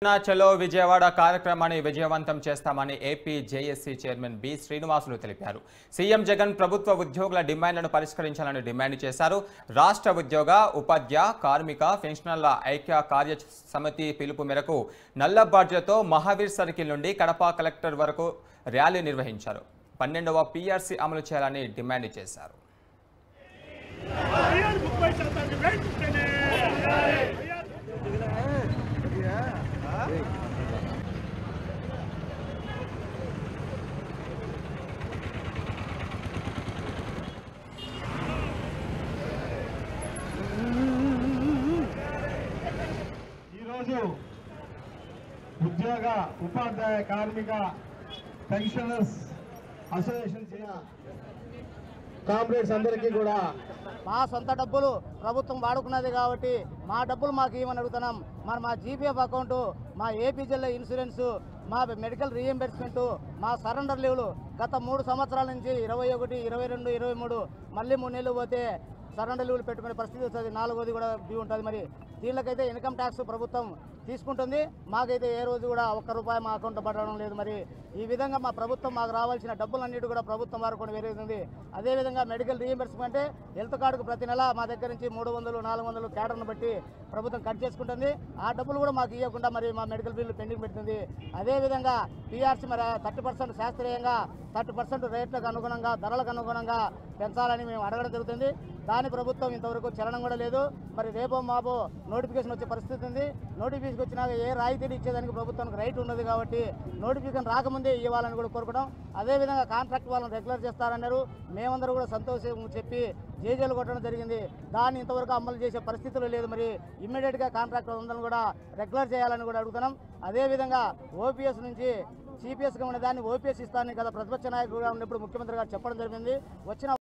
చలో విజయవాడ కార్యక్రమాన్ని విజయవంతం చేస్తామని AP JAC chairman B Srinivasulu తెలిపారు. సీఎం జగన్ ప్రభుత్వ ఉద్యోగుల డిమాండ్లను పరిష్కరించాలని డిమాండ్ చేశారు. రాష్ట్ర ఉద్యోగ, ఉపాధ్యాయ, కార్మిక, పెన్షనర్ల ఐక్య కార్య సమితి పిలుపు మేరకు నల్లబాడ్జతో మహావీర్ సర్కిల్ నుండి కడప కలెక్టర్ వరకు ర్యాలీ నిర్వహించారు. 12వ పీఆర్సీ అమలు చేయాలని డిమాండ్ చేశారు. ఉద్యోగ, ఉపాధ్యాయ, కార్మిక, పెన్షనర్స్ అసోసియేషన్ కామ్రేడ్స్ అందరికీ కూడా మా సొంత డబ్బులు ప్రభుత్వం వాడుకున్నది కాబట్టి మా డబ్బులు మాకు ఇవ్వమని అడుగుతున్నాం. మరి మా జీపీఎఫ్ అకౌంటు, మా ఏపీజీఎల్ ఇన్సూరెన్సు, మా మెడికల్ రీఎంబర్స్మెంటు, మా సరెండర్ లీవ్లు గత 3 సంవత్సరాల నుంచి 21, 22, 23 మళ్ళీ 3 నెలలు పోతే సరెండర్ లీవ్లు పెట్టుకునే పరిస్థితి వస్తుంది. 4వది కూడా డ్యూ ఉంటుంది. మరి దీనికైతే ఇన్కమ్ ట్యాక్స్ ప్రభుత్వం తీసుకుంటుంది. మాకైతే ఏ రోజు కూడా ₹1 మా అకౌంట్లో పడడం లేదు. మరి ఈ విధంగా మా ప్రభుత్వం మాకు రావాల్సిన డబ్బులన్నిటి కూడా ప్రభుత్వం వారుకొని వేరేది. అదేవిధంగా మెడికల్ రీఎంబర్స్మెంట్, హెల్త్ కార్డుకు ప్రతి నెల మా దగ్గర నుంచి 300, 400 క్యాడర్ను బట్టి ప్రభుత్వం కట్ చేసుకుంటుంది. ఆ డబ్బులు కూడా మాకు ఇవ్వకుండా మరి మా మెడికల్ బిల్లు పెండింగ్ పెడుతుంది. అదేవిధంగా పీఆర్సీ మరి 30% శాస్త్రీయంగా, 30% రేట్లకు అనుగుణంగా, ధరలకు అనుగుణంగా పెంచాలని మేము అడగడం జరుగుతుంది. దాని ప్రభుత్వం ఇంతవరకు చలనం కూడా లేదు. మరి రేపో మాపో నోటిఫికేషన్ వచ్చే పరిస్థితి ఉంది. నోటిఫికేషన్ వచ్చినాక ఏ రాయితీలు ఇచ్చేదానికి ప్రభుత్వానికి రైట్ ఉన్నది కాబట్టి నోటిఫికేషన్ రాకముందే ఇవ్వాలని కూడా కోరుకుంటాం. అదేవిధంగా కాంట్రాక్ట్ వాళ్ళని రెగ్యులర్ చేస్తారన్నారు. మేమందరూ కూడా సంతోషం చెప్పి జేజేలు కొట్టడం జరిగింది. దాన్ని ఇంతవరకు అమలు చేసే పరిస్థితులు లేదు. మరి ఇమ్మీడియట్గా కాంట్రాక్ట్ వాళ్ళందరూ కూడా రెగ్యులర్ చేయాలని కూడా అడుగుతున్నాం. అదేవిధంగా ఓపీఎస్ నుంచి సిపిఎస్గా ఉన్న దాన్ని ఓపీఎస్ ఇస్తానని కదా ప్రతిపక్ష నాయకుడిగా ఉన్నప్పుడు ముఖ్యమంత్రి గారు చెప్పడం జరిగింది. వచ్చిన